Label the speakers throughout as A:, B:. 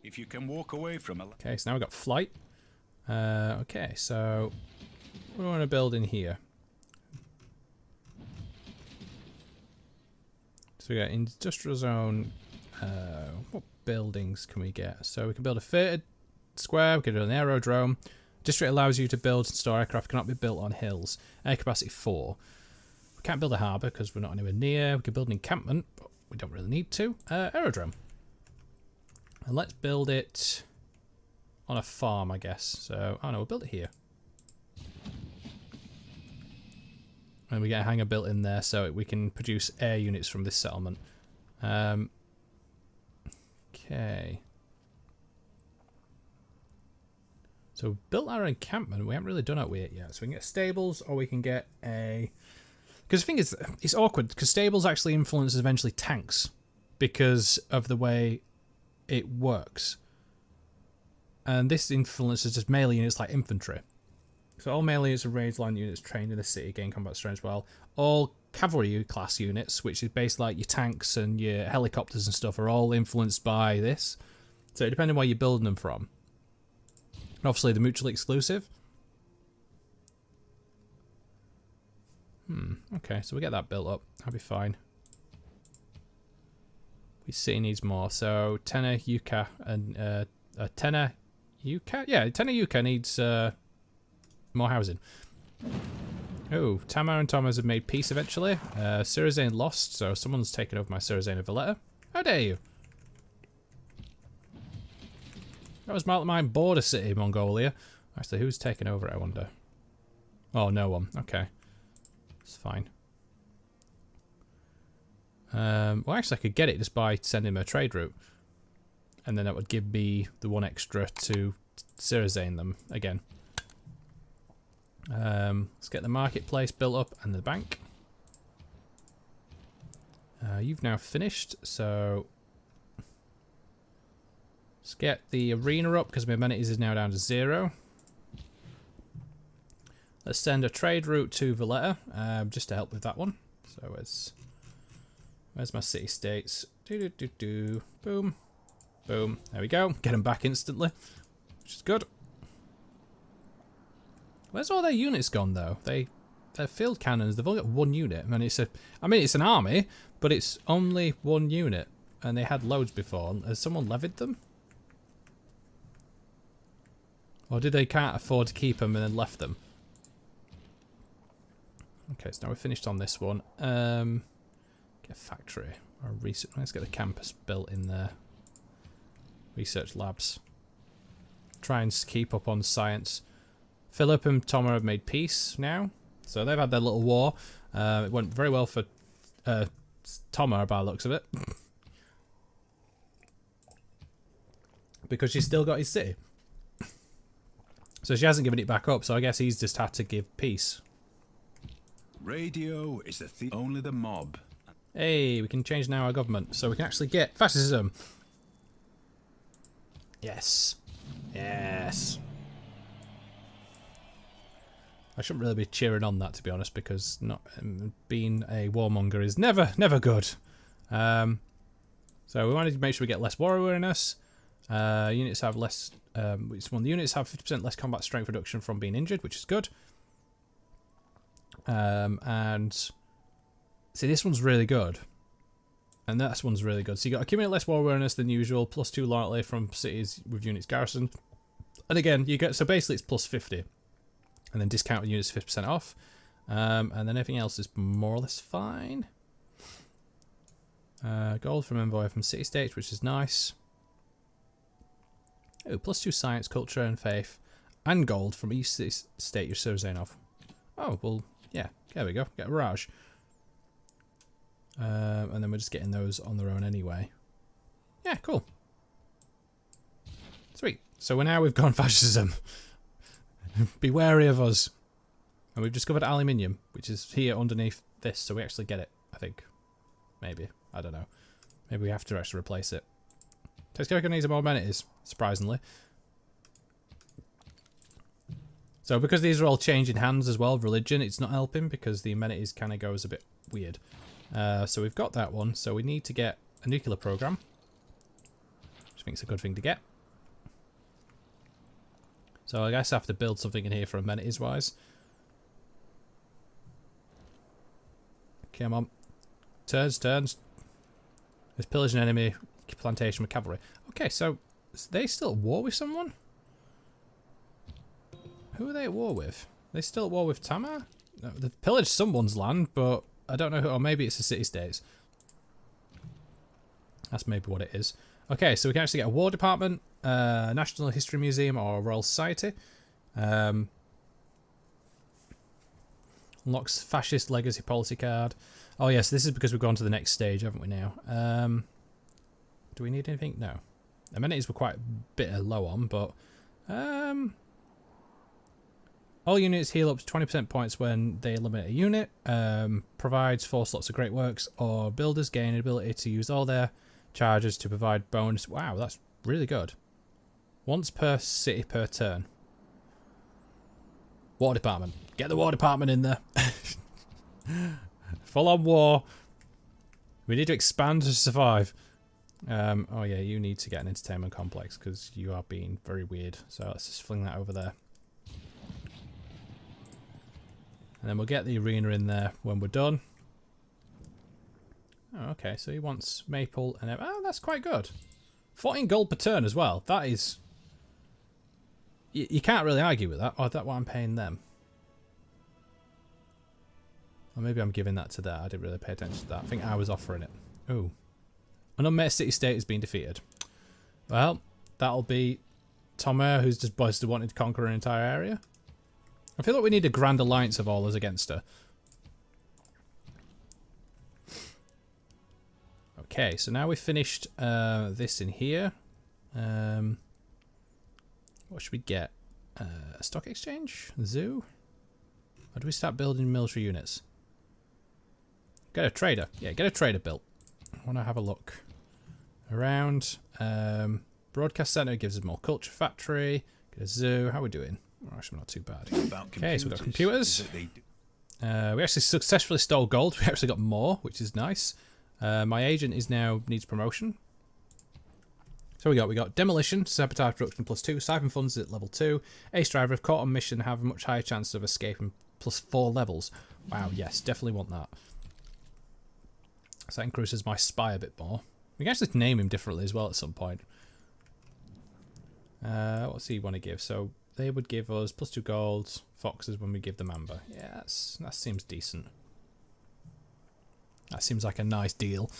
A: If you can walk away from a...
B: Okay, so now we've got flight. Okay, so what do we want to build in here? So we got industrial zone. What buildings can we get? So we can build a fitted square. We can do an aerodrome. District allows you to build and store aircraft. Cannot be built on hills. Air capacity 4. We can't build a harbour because we're not anywhere near. We can build an encampment, but we don't really need to. Aerodrome. And let's build it on a farm, I guess. So, oh no, we'll build it here. And we get a hangar built in there so we can produce air units from this settlement. Okay. So we've built our encampment. We haven't really done it with it yet. So we can get stables or we can get a... Because the thing is, it's awkward because stables actually influences eventually tanks because of the way it works. And this influences just melee units like infantry. So all melee units and ranged line units trained in the city gain combat strength as well. All cavalry class units, which is basically like your tanks and your helicopters and stuff, are all influenced by this. So depending on where you're building them from. And obviously they're mutually exclusive. Okay, so we get that built up. That'll be fine. We city needs more. So Tenor Yucca and Tenor Yucca? Yeah, Tenor Yucca needs more housing. Oh, Tamar and Thomas have made peace eventually. Sirazane lost, so someone's taken over my Sirazane of Valletta. How dare you? That was my border city, Mongolia. Actually, who's taken over it, I wonder? Oh, no one. Okay. It's fine. Well, actually, I could get it just by sending him a trade route. And then that would give me the one extra to Sirazane them again. Let's get the marketplace built up and the bank. You've now finished, so let's get the arena up because my amenities is now down to 0. Let's send a trade route to Valletta just to help with that one. So where's my city states? Boom, boom. There we go. Get them back instantly, which is good. Where's all their units gone though? They're field cannons. They've only got 1 unit, and it's it's an army, but it's only 1 unit, and they had loads before. Has someone levied them? Or did they can't afford to keep them and then left them? Okay, so now we're finished on this one. Get a factory or let's get the campus built in there. Research labs. Try and keep up on science. Philip and Toma have made peace now, so they've had their little war. It went very well for Toma by the looks of it, because she's still got his city. So she hasn't given it back up. So I guess he's just had to give peace.
A: Radio is only the mob.
B: Hey, we can change now our government, so we can actually get fascism. Yes, yes. I shouldn't really be cheering on that, to be honest, because not being a warmonger is never good. So we wanted to make sure we get less war awareness. Units have less. The units have 50% less combat strength reduction from being injured, which is good. And see, this one's really good, and that one's really good. So you got accumulate less war awareness than usual, +2 loyalty from cities with units garrisoned, and again you get so basically it's +50. And then discounted units 50% off. And then everything else is more or less fine. Gold from envoy from city states, which is nice. Oh, +2 science, culture, and faith. And gold from each city state you're serving off. Oh, well, yeah. There we go. Get a Mirage. And then we're just getting those on their own anyway. Yeah, cool. Sweet. So we've gone fascism. Be wary of us. And we've discovered aluminium, which is here underneath this, so we actually get it, I think. Maybe. I don't know. Maybe we have to actually replace it. Textile needs more amenities, surprisingly. So because these are all changing hands as well, religion, it's not helping because the amenities kind of goes a bit weird. So we've got that one, so we need to get a nuclear program, which I think is a good thing to get. So I guess I have to build something in here for amenities wise. Come on. Turns. There's pillage an enemy plantation with cavalry. Okay, so they still at war with someone? Who are they at war with? They still at war with Tamar? No, they've pillaged someone's land, but I don't know who, or maybe it's the city-states. That's maybe what it is. Okay, so we can actually get a war department, National History Museum, or a Royal Society. Unlocks fascist legacy policy card. Oh yes, this is because we've gone to the next stage, haven't we now? Do we need anything? No. Amenities were quite a bit low on, but all units heal up to 20% points when they eliminate a unit. Provides 4 slots of Great Works, or builders gain an ability to use all their charges to provide bonus. Wow, that's really good. Once per city per turn. War department. Get the war department in there. Full on war. We need to expand to survive. Oh yeah, you need to get an entertainment complex because you are being very weird. So let's just fling that over there. And then we'll get the arena in there when we're done. Oh, okay, so he wants maple and... Oh, that's quite good. 14 gold per turn as well. That is... You can't really argue with that. Oh, that's what I'm paying them. Or maybe I'm giving that to that. I didn't really pay attention to that. I think I was offering it. Ooh. An unmet city-state has been defeated. Well, that'll be Tomatekh, who's just basically wanting to conquer an entire area. I feel like we need a grand alliance of all us against her. Okay, so now we've finished this in here. What should we get? A stock exchange? Zoo? Or do we start building military units? Get a trader. Yeah, get a trader built. I want to have a look around. Broadcast center gives us more culture factory. Get a zoo. How are we doing? Well, actually, not too bad. Okay, so we've got computers. We actually successfully stole gold. We actually got more, which is nice. My agent is now needs promotion. So we got demolition, sabotage production +2, siphon funds at level 2. Ace driver, if caught on mission, have a much higher chance of escaping +4 levels. Wow, yes, definitely want that. So that increases my spy a bit more. We can actually name him differently as well at some point. What's he want to give? So they would give us +2 gold, foxes when we give them amber. Yeah, that seems decent. That seems like a nice deal.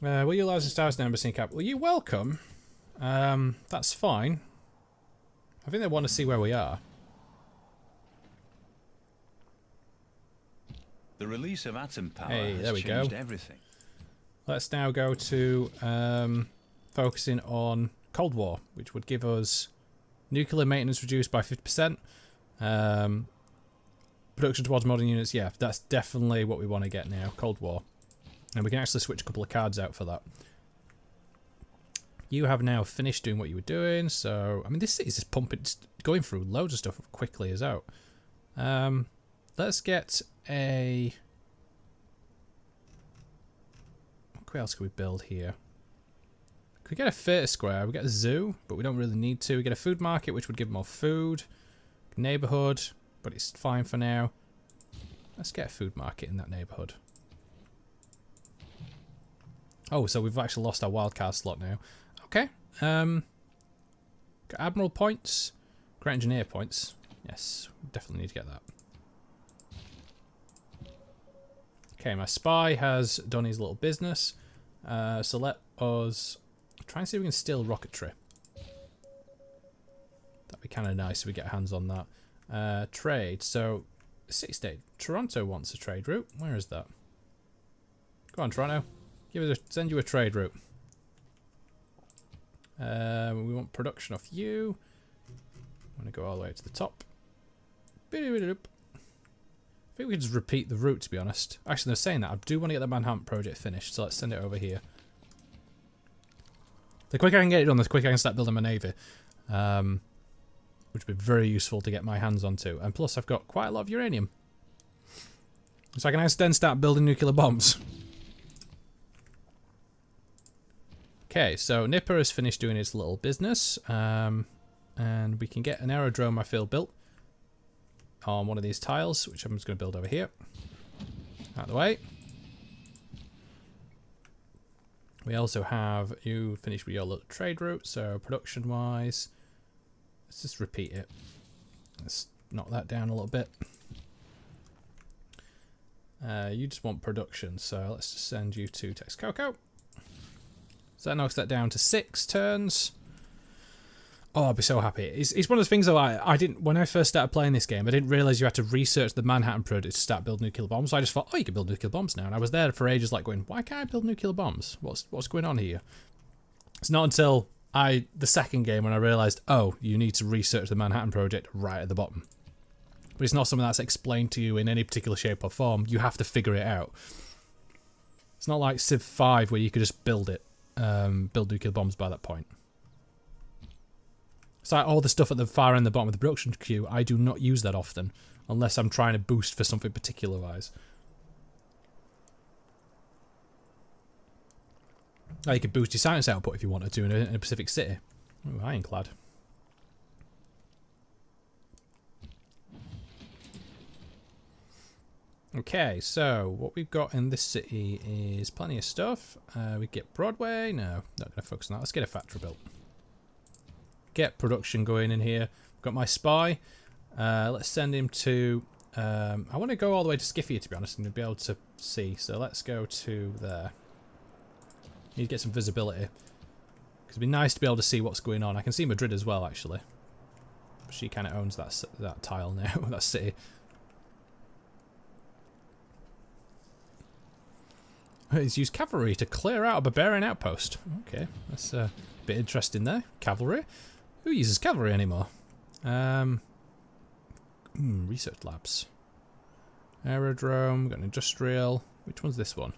B: Will you allow us to stars in embassy cap? Well, you're welcome. That's fine. I think they want to see where we are.
A: The release of atom power
B: has
A: changed everything.
B: Let's now go to focusing on Cold War, which would give us nuclear maintenance reduced by 50%. Production towards modern units. Yeah, that's definitely what we want to get now. Cold War. And we can actually switch a couple of cards out for that. You have now finished doing what you were doing, so... I mean, this is just pumping... Just going through loads of stuff quickly as out. Let's get a... What else can we build here? Could we get a theatre square? We get a zoo, but we don't really need to. We get a food market, which would give more food. Neighbourhood, but it's fine for now. Let's get a food market in that neighbourhood. Oh, so we've actually lost our wildcard slot now. Okay. Got Admiral points. Great Engineer points. Yes, definitely need to get that. Okay, my spy has done his little business. So let us try and see if we can steal rocketry. That'd be kind of nice if we get hands on that. Trade. So, city-state. Toronto wants a trade route. Where is that? Go on, Toronto. Send you a trade route. We want production off you. I'm going to go all the way to the top. I think we can just repeat the route, to be honest. Actually, they're saying that. I do want to get the Manhunt project finished, so let's send it over here. The quicker I can get it done, the quicker I can start building my navy. Which would be very useful to get my hands onto. And plus, I've got quite a lot of uranium. So I can then start building nuclear bombs. Okay, so Nipper has finished doing his little business. And we can get an aerodrome, I feel, built on one of these tiles, which I'm just going to build over here. Out of the way. We also have you finished with your little trade route, so production-wise, let's just repeat it. Let's knock that down a little bit. You just want production, so let's just send you to Texcoco. So that knocks that down to 6 turns. Oh, I'd be so happy. It's one of those things though, I didn't, when I first started playing this game, I didn't realise you had to research the Manhattan Project to start building nuclear bombs. So I just thought, oh, you can build nuclear bombs now. And I was there for ages like going, why can't I build nuclear bombs? What's going on here? It's not until the second game when I realised, oh, you need to research the Manhattan Project right at the bottom. But it's not something that's explained to you in any particular shape or form. You have to figure it out. It's not like Civ 5 where you could just build it, build nuclear bombs by that point. It's like all the stuff at the far end, the bottom of the production queue, I do not use that often, unless I'm trying to boost for something particular-wise. Like you could boost your science output if you wanted to in a Pacific City. Ooh, ironclad. Okay, so what we've got in this city is plenty of stuff. We get Broadway. No, not going to focus on that. Let's get a factory built. Get production going in here. Got my spy. Let's send him to... I want to go all the way to Scythia, to be honest, and be able to see. So let's go to there. Need to get some visibility. Because it'd be nice to be able to see what's going on. I can see Madrid as well, actually. She kind of owns that tile now, that city. He's used cavalry to clear out a barbarian outpost. Okay, that's a bit interesting there. Cavalry? Who uses cavalry anymore? Research labs. Aerodrome, got an industrial. Which one's this one?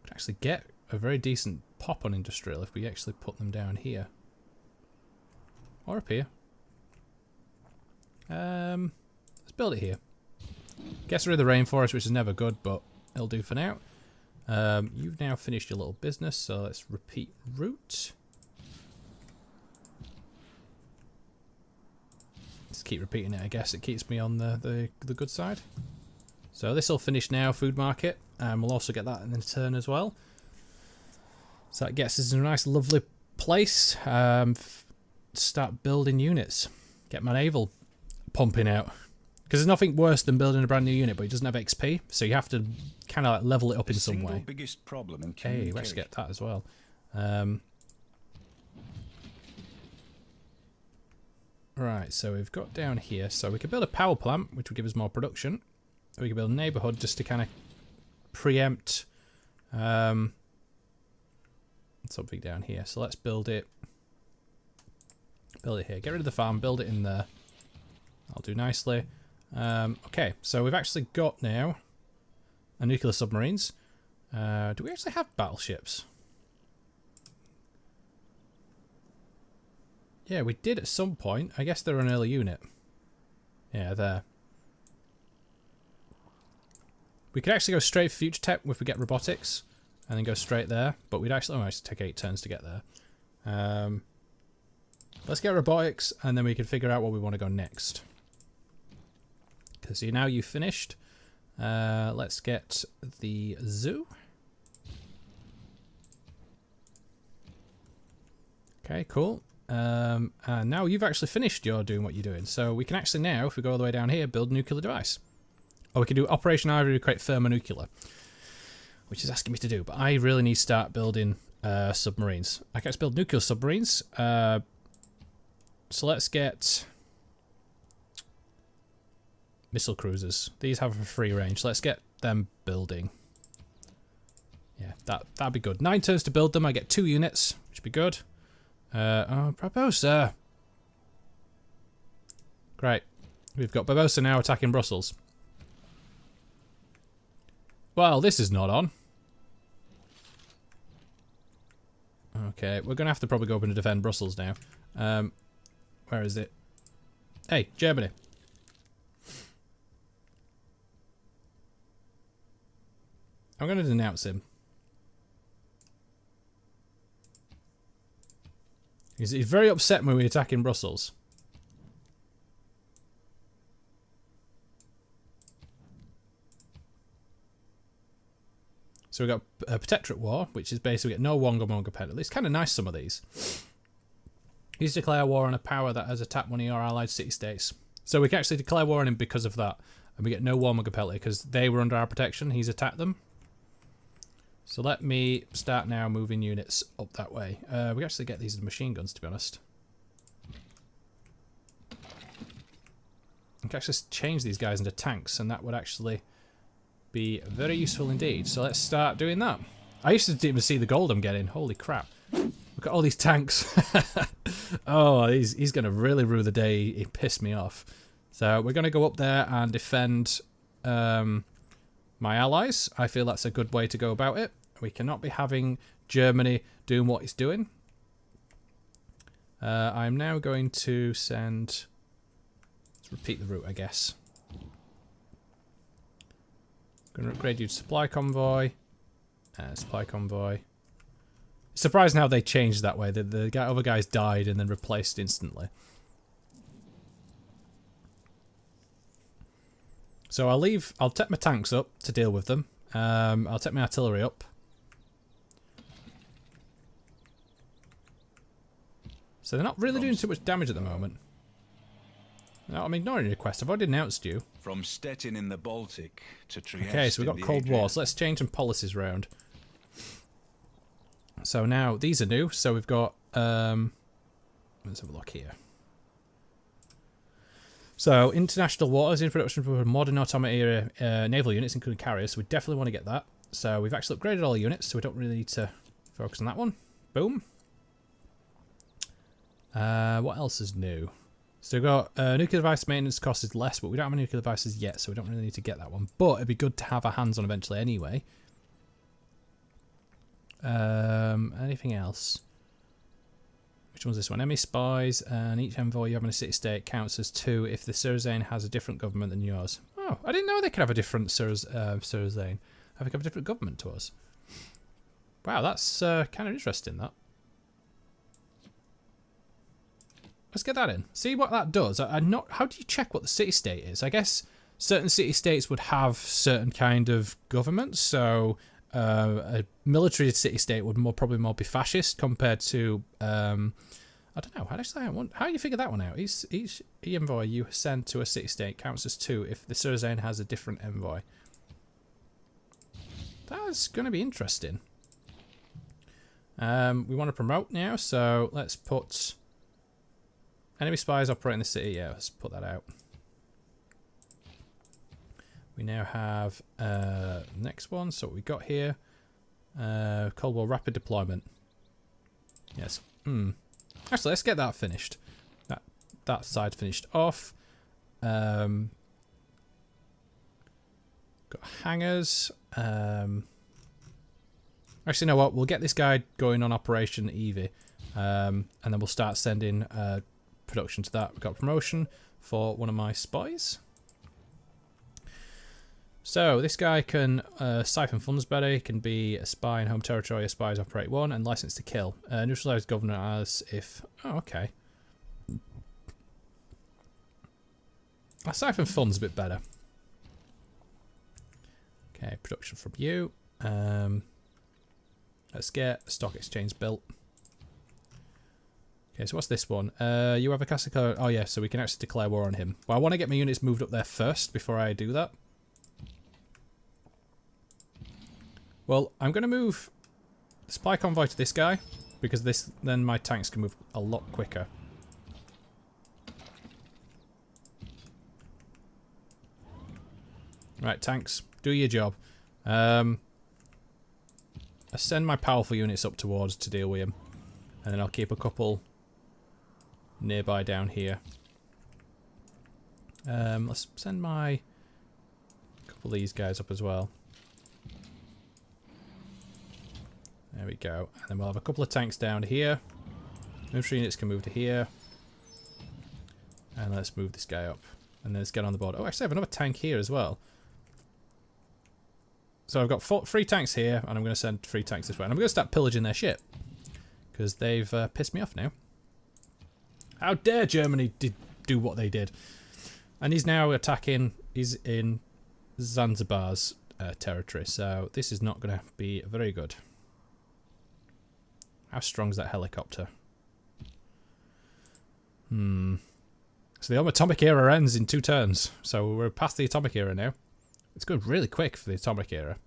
B: Could actually get a very decent pop on industrial if we actually put them down here. Or up here. Let's build it here. Gets rid of the rainforest, which is never good, but it'll do for now. You've now finished your little business, so let's repeat route. Just keep repeating it, I guess. It keeps me on the good side. So this will finish now, food market, and we'll also get that in the turn as well. So that gets us in a nice, lovely place. Start building units. Get my naval pumping out. Because there's nothing worse than building a brand new unit, but it doesn't have XP, so you have to kind of like level it up in some way.
A: Biggest problem in
B: okay, let's get that as well. Right, so we've got down here, so we could build a power plant, which would give us more production. We could build a neighbourhood just to kind of preempt something down here. So let's build it. Build it here. Get rid of the farm. Build it in there. I'll do nicely. Okay, so we've actually got now a nuclear submarines. Do we actually have battleships? Yeah, we did at some point. I guess they're an early unit. Yeah, there. We could actually go straight for future tech if we get robotics, and then go straight there. But we'd actually take 8 turns to get there. Let's get robotics, and then we can figure out where we want to go next. Because now you've finished. Let's get the zoo. Okay, cool. And now you've actually finished your doing what you're doing. So we can actually now, if we go all the way down here, build a nuclear device. Or we can do Operation Ivory to create thermonuclear. Which is asking me to do. But I really need to start building submarines. I can build nuclear submarines. So let's get... missile cruisers. These have a free range. Let's get them building. Yeah, that'd be good. 9 turns to build them. I get 2 units, which would be good. Oh, Barbosa. Great. We've got Barbosa now attacking Brussels. Well, this is not on. Okay, we're going to have to probably go up and defend Brussels now. Where is it? Hey, Germany. I'm going to denounce him. He's very upset when we attack in Brussels. So we've got a Protectorate War, which is basically get no Wonga penalty. It's kind of nice, some of these. He's declare war on a power that has attacked one of your allied city-states. So we can actually declare war on him because of that. And we get no Wonga penalty because they were under our protection. He's attacked them. So let me start now moving units up that way. We actually get these machine guns, to be honest. I can actually change these guys into tanks, and that would actually be very useful indeed. So let's start doing that. I used to didn't even see the gold I'm getting. Holy crap. Look at all these tanks. Oh, he's going to really rue the day he pissed me off. So we're going to go up there and defend my allies. I feel that's a good way to go about it. We cannot be having Germany doing what it's doing. I'm now going to send... Let's repeat the route, I guess. I'm going to upgrade you to supply convoy. Supply convoy. Surprising how they changed that way. The other guys died and then replaced instantly. So I'll take my tanks up to deal with them. I'll take my artillery up. So they're not really doing too much damage at the moment. No, I'm ignoring your quest. I've already announced you.
A: From Stettin in the Baltic to Trieste.
B: Okay, so we've got Cold War. So let's change some policies around. So now these are new. So we've got let's have a look here. So international waters in production for modern automated era naval units, including carriers. So we definitely want to get that. So we've actually upgraded all the units, so we don't really need to focus on that one. Boom. What else is new? So we've got nuclear device maintenance cost is less, but we don't have any nuclear devices yet, so we don't really need to get that one. But it'd be good to have our hands on eventually anyway. Anything else? Which one's this one? Enemy spies, and each envoy you have in a city-state counts as 2 if the Surzane has a different government than yours. Oh, I didn't know they could have a different Surzane. Have a different government to us. Wow, that's kind of interesting, that. Let's get that in. See what that does. How do you check what the city-state is? I guess certain city-states would have certain kind of governments, so a military city-state would probably more be fascist compared to I don't know. How do you figure that one out? Each envoy you send to a city-state counts as 2 if the Surzane has a different envoy. That's going to be interesting. We want to promote now, so let's put enemy spies operate in the city. Yeah, let's put that out. We now have next one. So what we got here, Cold War rapid deployment. Yes. Actually, let's get that finished. That side finished off. Got hangars. Actually, you know what? We'll get this guy going on Operation Evie, and then we'll start sending production to that. We've got promotion for one of my spies. So this guy can siphon funds better. He can be a spy in home territory. A spies operate 1 and license to kill. Neutralize governor as if. Oh, okay. I siphon funds a bit better. Okay, production from you. Let's get a stock exchange built. Okay, so what's this one? You have a castle. Oh yeah, so we can actually declare war on him. Well, I want to get my units moved up there first before I do that. Well, I'm going to move the supply convoy to this guy, because then my tanks can move a lot quicker. Right, tanks, do your job. I send my powerful units up towards to deal with him, and then I'll keep a couple nearby down here. Let's send my couple of these guys up as well. There we go. And then we'll have a couple of tanks down here. Infantry units can move to here. And let's move this guy up. And then let's get on the board. Oh, actually I have another tank here as well. So I've got 3 tanks here, and I'm going to send 3 tanks this way. And I'm going to start pillaging their ship, because they've pissed me off now. How dare Germany do what they did? And he's now attacking. He's in Zanzibar's territory, so this is not going to be very good. How strong is that helicopter? So the atomic era ends in 2 turns, so we're past the atomic era now. It's going really quick for the atomic era.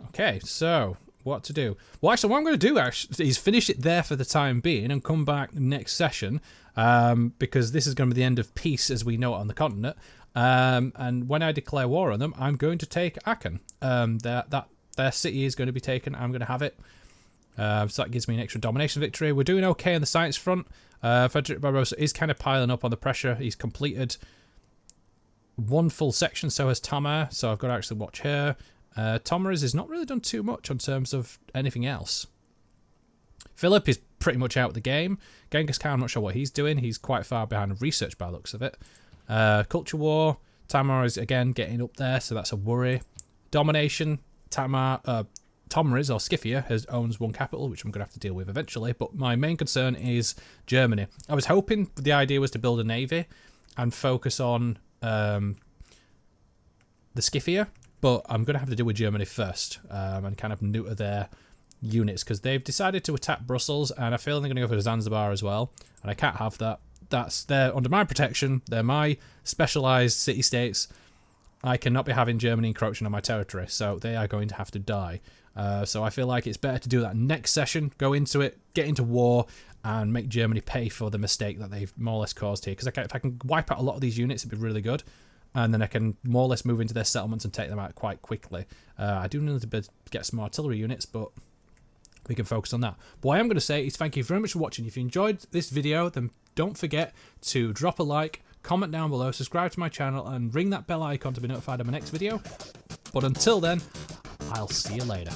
B: Okay, so what to do? Well, actually, what I'm going to do is finish it there for the time being and come back next session, because this is going to be the end of peace as we know it on the continent. And when I declare war on them, I'm going to take Aachen. Their city is going to be taken. I'm going to have it. So that gives me an extra domination victory. We're doing okay on the science front. Frederick Barbarossa is kind of piling up on the pressure. He's completed 1 full section, so has Tamar, so I've got to actually watch her. Tomris has not really done too much in terms of anything else. Philip is pretty much out of the game. Genghis Khan, I'm not sure what he's doing. He's quite far behind research by the looks of it. Culture War, Tamar is again getting up there, so that's a worry. Domination, Tomris, or Scythia, owns 1 capital, which I'm going to have to deal with eventually, but my main concern is Germany. I was hoping the idea was to build a navy and focus on the Scythia, but I'm going to have to deal with Germany first and kind of neuter their units, because they've decided to attack Brussels, and I feel they're going to go for Zanzibar as well, and I can't have that. They're under my protection. They're my specialised city-states. I cannot be having Germany encroaching on my territory, so they are going to have to die. So I feel like it's better to do that next session, go into it, get into war, and make Germany pay for the mistake that they've more or less caused here. Because if I can wipe out a lot of these units, it'd be really good. And then I can more or less move into their settlements and take them out quite quickly. I do need to get some artillery units, but we can focus on that. But what I am going to say is thank you very much for watching. If you enjoyed this video, then don't forget to drop a like, comment down below, subscribe to my channel, and ring that bell icon to be notified of my next video. But until then, I'll see you later.